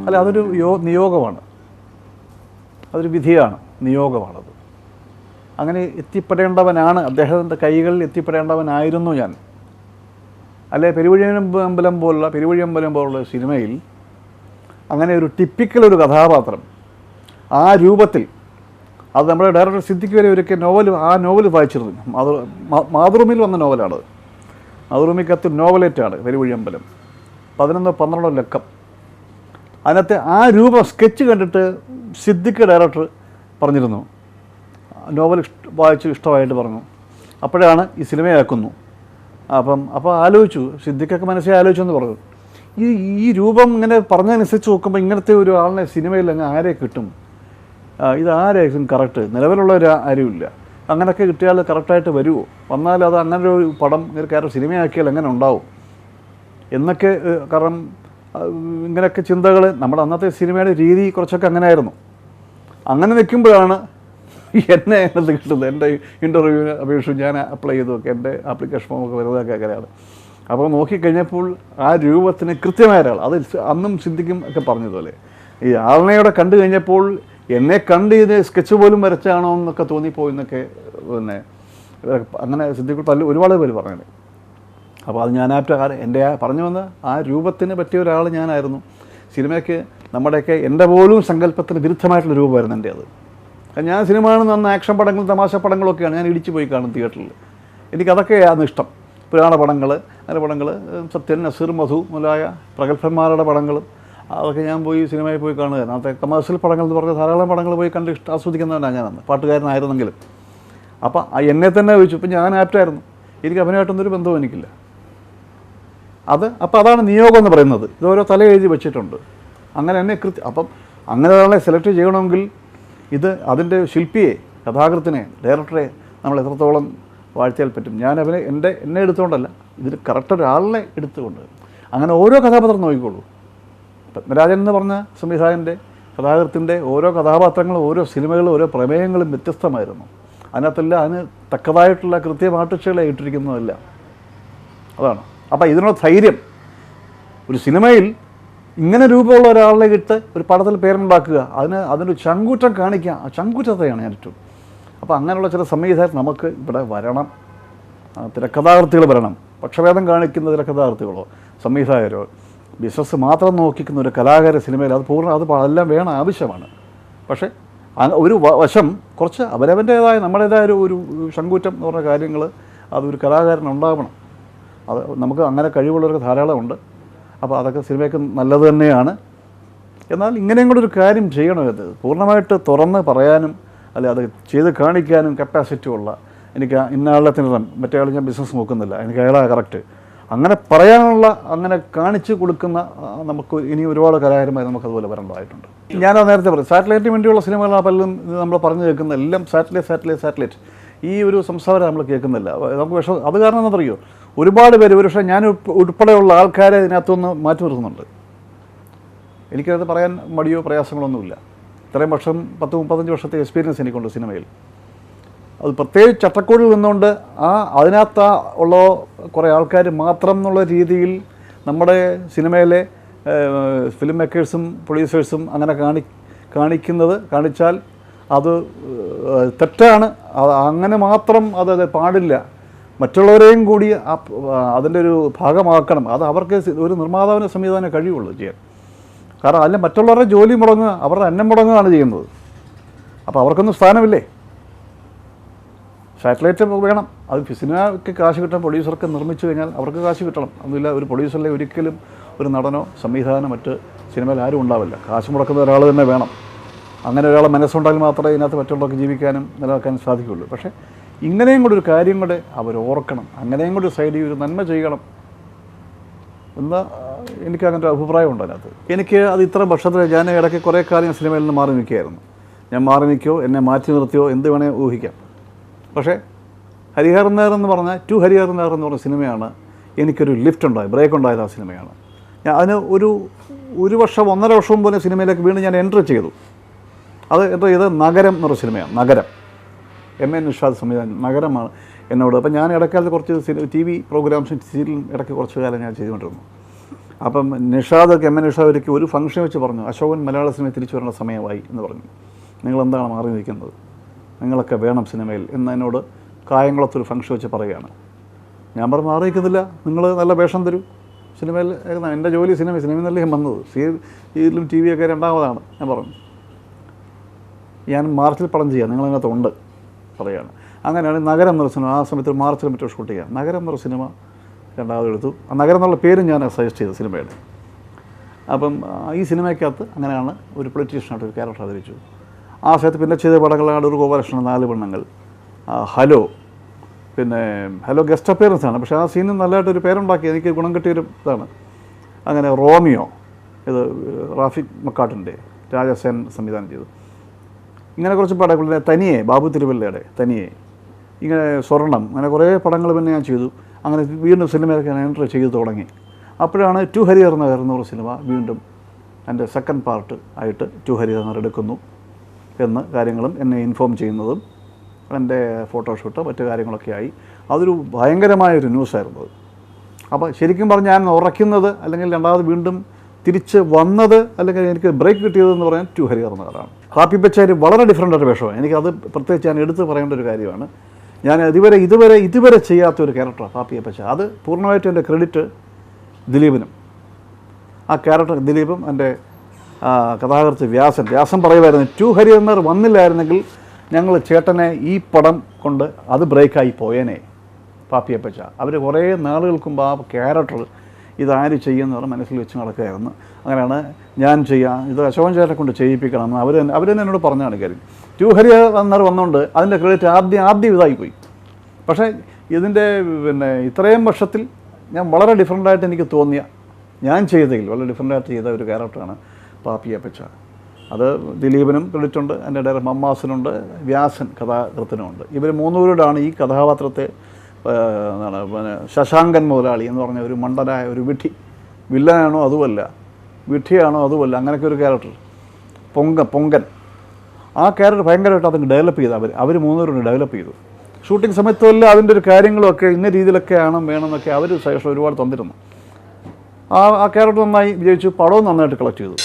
അല്ല, അതൊരു നിയോഗമാണ്, അതൊരു വിധിയാണ്, നിയോഗമാണത്. അങ്ങനെ എത്തിപ്പെടേണ്ടവനാണ്, അദ്ദേഹത്തിൻ്റെ കൈകളിൽ എത്തിപ്പെടേണ്ടവനായിരുന്നു ഞാൻ. അല്ലെ, പെരുവഴിയമ്പലം പോലുള്ള സിനിമയിൽ അങ്ങനെ ഒരു ടിപ്പിക്കൽ ഒരു കഥാപാത്രം ആ രൂപത്തിൽ, അത് നമ്മുടെ ഡയറക്ടർ സിദ്ദിഖ് വരെ ഒരിക്കൽ ആ നോവൽ വായിച്ചിരുന്നു. മാതൃഭൂമിയിൽ വന്ന നോവലാണത്. മാതൃഭൂമിക്കത്ത് നോവലേറ്റാണ് പെരുവഴിയമ്പലം, 11-12 ലക്കം. അതിനകത്ത് ആ രൂപം സ്കെച്ച് കണ്ടിട്ട് സിദ്ദിഖ് ഡയറക്ടർ പറഞ്ഞിരുന്നു, നോവൽ വായിച്ച് ഇഷ്ടമായിട്ട് പറഞ്ഞു. അപ്പോഴാണ് ഈ സിനിമയാക്കുന്നു. അപ്പോൾ ആലോചിച്ചു, സിദ്ദിഖൊക്കെ മനസ്സിൽ ആലോചിച്ചെന്ന് പറഞ്ഞു, ഈ രൂപം ഇങ്ങനെ പറഞ്ഞതനുസരിച്ച് നോക്കുമ്പോൾ ഇങ്ങനത്തെ ഒരു ആളിനെ സിനിമയിൽ അങ്ങ് ആരെ കിട്ടും, ഇതാരായിരിക്കും കറക്റ്റ്, നിലവിലുള്ള ആരുമില്ല, അങ്ങനെയൊക്കെ കിട്ടിയാൽ കറക്റ്റായിട്ട് വരുമോ, വന്നാൽ അത് അങ്ങനെ ഒരു പടം കാരണം സിനിമയാക്കിയാൽ എങ്ങനെ ഉണ്ടാവും എന്നൊക്കെ. കാരണം ഇങ്ങനെയൊക്കെ ചിന്തകൾ, നമ്മുടെ അന്നത്തെ സിനിമയുടെ രീതി കുറച്ചൊക്കെ അങ്ങനെ ആയിരുന്നു. അങ്ങനെ നിൽക്കുമ്പോഴാണ് എന്നെ അതിനകത്ത് കിട്ടുന്നത്. എൻ്റെ ഇൻ്റർവ്യൂവിന് അപേക്ഷിച്ച് ഞാൻ അപ്ലൈ ചെയ്തൊക്കെ എൻ്റെ ആപ്ലിക്കേഷൻ ഫോമൊക്കെ വരുന്നതൊക്കെ അങ്ങനെയാണ്. അപ്പോൾ നോക്കിക്കഴിഞ്ഞപ്പോൾ ആ രൂപത്തിന് കൃത്യമായ ഒരാൾ, അത് അന്നും സിദ്ദിഖും ഒക്കെ പറഞ്ഞതുപോലെ ഈ ആളിനെയോടെ കണ്ടു കഴിഞ്ഞപ്പോൾ എന്നെ കണ്ട് ഇത് സ്കെച്ച് പോലും വരച്ചാണോ എന്നൊക്കെ തോന്നിപ്പോയെന്നൊക്കെ പിന്നെ അങ്ങനെ സിദ്ദിഖ് ഒരുപാട് പേര് പറഞ്ഞത്. അപ്പോൾ അത് ഞാൻ എൻ്റെ പറഞ്ഞു വന്ന ആ രൂപത്തിന് പറ്റിയ ഒരാൾ ഞാനായിരുന്നു. സിനിമയ്ക്ക് നമ്മുടെയൊക്കെ എൻ്റെ പോലും സങ്കല്പത്തിന് വിരുദ്ധമായിട്ടുള്ള രൂപമായിരുന്നു എൻ്റെ അത്. ഞാൻ സിനിമ കാണുന്ന അന്ന് ആക്ഷൻ പടങ്ങളും തമാശ പടങ്ങളൊക്കെയാണ് ഞാൻ ഇടിച്ചു പോയി കാണും തിയേറ്ററിൽ. എനിക്കതൊക്കെയാണ് ഇഷ്ടം. പുരാണ പടങ്ങൾ, അങ്ങനെ പടങ്ങൾ, സത്യൻ, നസീർ, മധു മുതലായ പ്രഗത്ഭന്മാരുടെ പടങ്ങളും അതൊക്കെ ഞാൻ പോയി സിനിമയിൽ പോയി കാണുക. അന്നത്തെ കമേഴ്ഷ്യൽ പടങ്ങൾ എന്ന് പറഞ്ഞാൽ ധാരാളം പടങ്ങൾ പോയി കണ്ട് ആസ്വദിക്കുന്നവനാണ് ഞാനന്ന്, പാട്ടുകാരനായിരുന്നെങ്കിലും. അപ്പോൾ എന്നെ തന്നെ ചോദിച്ചു, ഇപ്പം ഞാൻ ആപ്റ്റായിരുന്നു, എനിക്ക് അഭിനയമായിട്ടൊന്നൊരു ബന്ധവും എനിക്കില്ല. അപ്പോൾ അതാണ് നിയോഗം എന്ന് പറയുന്നത്. ഇതോരോ തല എഴുതി വെച്ചിട്ടുണ്ട്. അങ്ങനെ എന്നെ അപ്പം അങ്ങനെ ഒരാളെ സെലക്ട് ചെയ്യണമെങ്കിൽ ഇത് അതിൻ്റെ ശില്പിയെ, കഥാകൃത്തിനെ, ഡയറക്ടറെ നമ്മൾ എത്രത്തോളം വാഴ്ത്തിയാൽ പറ്റും. ഞാൻ എന്നെ എടുത്തുകൊണ്ടല്ല, ഇതിൽ കറക്റ്റ് ഒരാളിനെ എടുത്തുകൊണ്ട്. അങ്ങനെ ഓരോ കഥാപാത്രം നോക്കിക്കോളൂ. പത്മരാജൻ എന്ന് പറഞ്ഞ സംവിധായകൻ്റെ, കഥാകൃത്തിൻ്റെ ഓരോ കഥാപാത്രങ്ങളും, ഓരോ സിനിമകളും, ഓരോ പ്രമേയങ്ങളും വ്യത്യസ്തമായിരുന്നു. അതിനകത്തെല്ലാം അതിന് തക്കതായിട്ടുള്ള കൃത്യമാട്ടുകളെ ഇട്ടിരിക്കുന്നതല്ല. അതാണ്. അപ്പോൾ ഇതിനുള്ള ധൈര്യം, ഒരു സിനിമയിൽ ഇങ്ങനെ രൂപമുള്ള ഒരാളെ ഇട്ട് ഒരു പടത്തിൽ പേരുണ്ടാക്കുക, അതിനൊരു ചങ്കൂറ്റം കാണിക്കുക, ആ ചങ്കൂറ്റത്തെയാണ് ഞാൻ ഏറ്റവും. അപ്പോൾ അങ്ങനെയുള്ള ചില സംവിധായകർ നമുക്ക് ഇവിടെ വരണം, തിരക്കഥാകൃത്തികൾ വരണം. പക്ഷഭേദം കാണിക്കുന്ന തിരക്കഥാകൃത്തികളോ സംവിധായകരോ ബിസിനസ് മാത്രം നോക്കിക്കുന്ന ഒരു കലാകാര സിനിമയിൽ അത് അതെല്ലാം വേണം, ആവശ്യമാണ്. പക്ഷേ ഒരു വശം കുറച്ച് അവരവൻ്റേതായ നമ്മുടേതായ ഒരു ചങ്കൂറ്റം എന്ന് പറഞ്ഞ കാര്യങ്ങൾ അതൊരു കലാകാരനുണ്ടാവണം. അത് നമുക്ക് അങ്ങനെ കഴിവുള്ളവർക്ക് ധാരാളമുണ്ട്. അപ്പോൾ അതൊക്കെ സിനിമയ്ക്ക് നല്ലത് തന്നെയാണ്. എന്നാൽ ഇങ്ങനെയും കൂടെ ഒരു കാര്യം ചെയ്യണം. ഇത് പൂർണ്ണമായിട്ട് തുറന്ന് പറയാനും അല്ലെ അത് ചെയ്ത് കാണിക്കാനും കപ്പാസിറ്റി ഉള്ള, എനിക്ക് ഇന്നയാളെ തിന്നണം, മറ്റേ ആൾ ഞാൻ ബിസിനസ് നോക്കുന്നില്ല, എനിക്ക് അയാളാണ് കറക്റ്റ്, അങ്ങനെ പറയാനുള്ള, അങ്ങനെ കാണിച്ചു കൊടുക്കുന്ന നമുക്ക് ഇനി ഒരുപാട് കലാകാരന്മാർ നമുക്കതുപോലെ വരേണ്ടതായിട്ടുണ്ട്. ഞാനത് നേരത്തെ പറയും, സാറ്റലൈറ്റിന് വേണ്ടിയുള്ള സിനിമകളാണ് പലരും നമ്മൾ പറഞ്ഞു കേൾക്കുന്ന, എല്ലാം സാറ്റലൈറ്റ് ഈ ഒരു സംസാരം നമ്മൾ കേൾക്കുന്നില്ല. നമുക്ക് പക്ഷേ അത് കാരണം എന്താ പറയുമോ, ഒരുപാട് പേര്, പക്ഷേ ഞാൻ ഉൾപ്പെടെയുള്ള ആൾക്കാരെ ഇതിനകത്തുനിന്ന് മാറ്റി നിർത്തുന്നുണ്ട്. എനിക്കത് പറയാൻ മടിയോ പ്രയാസങ്ങളൊന്നുമില്ല. ഇത്രയും വർഷം 10-35 വർഷത്തെ എക്സ്പീരിയൻസ് എനിക്കുണ്ട് സിനിമയിൽ. അത് പ്രത്യേകിച്ച് ചട്ടക്കൂടിൽ നിന്നുകൊണ്ട് അതിനകത്ത് ഉള്ള കുറേ ആൾക്കാർ മാത്രം എന്നുള്ള രീതിയിൽ നമ്മുടെ സിനിമയിലെ ഫിലിം മേക്കേഴ്സും പ്രൊഡ്യൂസേഴ്സും അങ്ങനെ കാണിച്ചാൽ അത് തെറ്റാണ്. അങ്ങനെ മാത്രം അത് പാടില്ല. മറ്റുള്ളവരെയും കൂടി അതിൻ്റെ ഒരു ഭാഗമാക്കണം. അത് അവർക്ക് ഒരു നിർമ്മാതാവിന് സംവിധാനം കഴിയുള്ളൂ ചെയ്യാൻ. കാരണം അതിൽ മറ്റുള്ളവരുടെ ജോലി മുടങ്ങുക, അവരുടെ അന്നം മുടങ്ങുകയാണ് ചെയ്യുന്നത്. അപ്പോൾ അവർക്കൊന്നും സ്ഥാനമില്ലേ. സാറ്റലൈറ്റ് വേണം. അത് സിനിമയ്ക്ക് കാശ് കിട്ടാൻ പ്രൊഡ്യൂസർക്ക് നിർമ്മിച്ചു കഴിഞ്ഞാൽ അവർക്ക് കാശ് കിട്ടണം. അതില്ല, ഒരു പ്രൊഡ്യൂസറിലെ ഒരിക്കലും ഒരു നടനോ സംവിധാനം മറ്റ് സിനിമയിൽ ആരും ഉണ്ടാവില്ല. കാശ് മുടക്കുന്ന ഒരാൾ തന്നെ വേണം. അങ്ങനെ ഒരാളെ മനസ്സുണ്ടെങ്കിൽ മാത്രമേ ഇതിനകത്ത് മറ്റുള്ളവർക്ക് ജീവിക്കാനും നിലനിൽക്കാനും സാധിക്കുകയുള്ളൂ. പക്ഷേ ഇങ്ങനെയും കൂടി ഒരു കാര്യം കൂടെ അവർ ഓർക്കണം, അങ്ങനെയും കൂടി സൈഡിൽ ഒരു നന്മ ചെയ്യണം എന്ന് എനിക്ക് അങ്ങനത്തെ അഭിപ്രായമുണ്ട് അതിനകത്ത്. എനിക്ക് അത് ഇത്ര വർഷത്തിൽ ഞാൻ ഇടയ്ക്ക് കുറേ കാലം സിനിമയിൽ നിന്ന് മാറി നിൽക്കുകയായിരുന്നു. ഞാൻ മാറി നിൽക്കുകയോ എന്നെ മാറ്റി നിർത്തിയോ എന്ത് വേണേൽ ഊഹിക്കാം. പക്ഷേ ഹരിഹരൻ നായർ എന്ന് പറഞ്ഞാൽ ഹരിഹരൻ നായർ എന്ന് പറഞ്ഞ സിനിമയാണ് എനിക്കൊരു ലിഫ്റ്റ് ഉണ്ടായത്, ബ്രേക്ക് ഉണ്ടായത്. ആ സിനിമയാണ് ഞാൻ അതിന് ഒരു വർഷം 1.5 വർഷം മുമ്പ് സിനിമയിലേക്ക് വീണ്ടും ഞാൻ എൻട്രി ചെയ്തു. അത് എൻട്രി ചെയ്തത് നഗരം എന്നൊരു സിനിമയാണ്. നഗരം MN നിഷാദ് സംവിധാനം നഗരമാണ് എന്നോട്. അപ്പം ഞാൻ ഇടക്കാലത്ത് കുറച്ച് TV പ്രോഗ്രാംസും സീരിയലും ഇടയ്ക്ക് കുറച്ച് കാലം ഞാൻ ചെയ്തുകൊണ്ടിരുന്നു. അപ്പം നിഷാദൊക്കെ MN നിഷാദ് ഒരിക്കൽ ഒരു ഫംഗ്ഷൻ വെച്ച് പറഞ്ഞു, അശോകൻ മലയാള സിനിമയിൽ തിരിച്ചു വരേണ്ട സമയമായി എന്ന് പറഞ്ഞു. നിങ്ങളെന്താണ് മാറി നിൽക്കുന്നത്, നിങ്ങളൊക്കെ വേണം സിനിമയിൽ എന്നതിനോട് കായംകുളത്തൊരു ഫംഗ്ഷൻ വെച്ച് പറയുകയാണ്. ഞാൻ പറഞ്ഞു മാറി നിൽക്കുന്നില്ല, നിങ്ങൾ നല്ല വേഷം തരൂ സിനിമയിൽ. എൻ്റെ ജോലി സിനിമയിൽ നിന്നല്ലേ ഞാൻ വന്നത്, സീരിയലും TV ഒക്കെ രണ്ടാമതാണ്. ഞാൻ പറഞ്ഞു ഞാൻ മാർച്ചിൽ പടം ചെയ്യാം, നിങ്ങളതിനകത്തുണ്ട് പറയുകയാണ്. അങ്ങനെയാണ് നഗരം എന്നൊരു സിനിമ, ആ സമയത്ത് മാർച്ചിൽ മറ്റോ ഷൂട്ട് ചെയ്യാം. നഗരം എന്നൊരു സിനിമ രണ്ടാമത് എടുത്തു. ആ നഗരം എന്നുള്ള പേരും ഞാൻ സജസ്റ്റ് ചെയ്തു സിനിമയുടെ. അപ്പം ഈ സിനിമയ്ക്കകത്ത് അങ്ങനെയാണ് ഒരു പൊളിറ്റീഷ്യനായിട്ട് ഒരു ക്യാരക്ടർ അവതരിച്ചു. ആ സമയത്ത് പിന്നെ ചെയ്ത പടങ്ങളാണ് ഒരു ഗോപാലകൃഷ്ണൻ, 4 പെണ്ണുങ്ങൾ, ഹലോ, പിന്നെ ഹലോ ഗസ്റ്റ് അപ്പിയറൻസ് ആണ്. പക്ഷേ ആ സീനിൽ നല്ലതായിട്ടൊരു പേരുണ്ടാക്കി, എനിക്ക് ഗുണം കിട്ടിയൊരു ഇതാണ്. അങ്ങനെ റോമിയോ, ഇത് റാഫിക് മക്കാട്ടിൻ്റെ, രാജസേൻ സംവിധാനം ചെയ്തു. ഇങ്ങനെ കുറച്ച് പടങ്ങൾ, തനിയെ ബാബു തിരുവല്ലയുടെ തനിയെ, ഇങ്ങനെ സ്വർണം, അങ്ങനെ കുറേ പടങ്ങൾ പിന്നെ ഞാൻ ചെയ്തു. അങ്ങനെ വീണ്ടും സിനിമയൊക്കെ ഞാൻ എൻ്റർ ചെയ്തു തുടങ്ങി. അപ്പോഴാണ് ടു ഹരിഹർ നഗർ എന്നൊരു സിനിമ വീണ്ടും എൻ്റെ സെക്കൻഡ് പാർട്ട് ആയിട്ട് ടു ഹരിഹർ നഗർ എടുക്കുന്നു എന്ന് കാര്യങ്ങളും എന്നെ ഇൻഫോം ചെയ്യുന്നതും എൻ്റെ ഫോട്ടോഷൂട്ട് മറ്റു കാര്യങ്ങളൊക്കെ ആയി. അതൊരു ഭയങ്കരമായൊരു ന്യൂസായിരുന്നു അത്. അപ്പോൾ ശരിക്കും പറഞ്ഞാൽ ഞാൻ ഉറയ്ക്കുന്നത് അല്ലെങ്കിൽ രണ്ടാമത് വീണ്ടും തിരിച്ച് വന്നത് അല്ലെങ്കിൽ എനിക്ക് ബ്രേക്ക് കിട്ടിയതെന്ന് പറയാൻ ടു ഹരിഹർ നഗറാണ്. കാപ്പി പച്ചാരി വളരെ ഡിഫറൻ്റ് ആയിട്ട് വേഷമാണ്. എനിക്കത് പ്രത്യേകിച്ച് ഞാൻ എടുത്ത് പറയേണ്ട ഒരു കാര്യമാണ്. ഞാൻ ഇതുവരെ ചെയ്യാത്തൊരു ക്യാരക്ടറാണ് കാപ്പി പച്ച. അത് പൂർണ്ണമായിട്ടും എൻ്റെ ക്രെഡിറ്റ് ദിലീപിനും. ആ ക്യാരക്ടർ ദിലീപും എൻ്റെ കഥാകൃത്ത് വ്യാസൻ പറയുമായിരുന്നു, ടു ഹരിഹർ നഗർ വന്നില്ലായിരുന്നെങ്കിൽ ഞങ്ങൾ ചേട്ടനെ ഈ പടം കൊണ്ട് അത് ബ്രേക്കായി പോയേനെ പാപ്പിയപ്പച്ച. അവർ കുറേ നാളുകൾക്ക് മുമ്പ് ആ ക്യാരക്ടർ ഇതാര് ചെയ്യുമെന്ന് പറഞ്ഞാൽ മനസ്സിൽ വെച്ച് നടക്കുകയായിരുന്നു. അങ്ങനെയാണ് ഞാൻ ചെയ്യാം, ഇത് അശോകൻ ചേട്ടനെ കൊണ്ട് ചെയ്യിപ്പിക്കണം അവർ തന്നെ എന്നോട് പറഞ്ഞാണ് കാര്യം. ടു ഹരിഹർ നഗർ വന്നുകൊണ്ട് അതിൻ്റെ ക്രെഡിറ്റ് ആദ്യം ഇതായിപ്പോയി. പക്ഷേ ഇതിൻ്റെ പിന്നെ ഇത്രയും വർഷത്തിൽ ഞാൻ വളരെ ഡിഫറൻ്റായിട്ട് എനിക്ക് തോന്നിയ, ഞാൻ ചെയ്തതിൽ വളരെ ഡിഫറൻ്റായിട്ട് ചെയ്ത ഒരു ക്യാരക്ടറാണ് പാപ്പിയപ്പച്ച. അത് ദിലീപിനും ക്രെഡിറ്റുണ്ട്, എൻ്റെ ഡയറക്ടർ മമ്മാസിനുണ്ട്, വ്യാസൻ കഥാകൃത്തിനുമുണ്ട്. ഇവർ 3 പേരോടാണ് ഈ കഥാപാത്രത്തെ എന്താണ് പിന്നെ ശശാങ്കൻ മുതലാളി എന്ന് പറഞ്ഞ ഒരു മണ്ടനായ ഒരു വില്ലനാണോ അതുമല്ല, വിഡ്ഢിയാണോ അതുമല്ല, അങ്ങനെയൊക്കെ ഒരു ക്യാരക്ടർ പൊങ്കൻ. ആ ക്യാരക്ടർ ഭയങ്കരമായിട്ട് അതങ്ങ് ഡെവലപ്പ് ചെയ്ത് അവർ 3 പേരും ഡെവലപ്പ് ചെയ്തു. ഷൂട്ടിംഗ് സമയത്തുമല്ല അതിൻ്റെ ഒരു കാര്യങ്ങളൊക്കെ ഇന്ന രീതിയിലൊക്കെ വേണമെന്നൊക്കെ അവർ സജഷൻ ഒരുപാട് തന്നിരുന്നു. ആ ക്യാരക്ടർ നന്നായി വിജയിച്ചു, പടവും നന്നായിട്ട് കളക്ട് ചെയ്തു.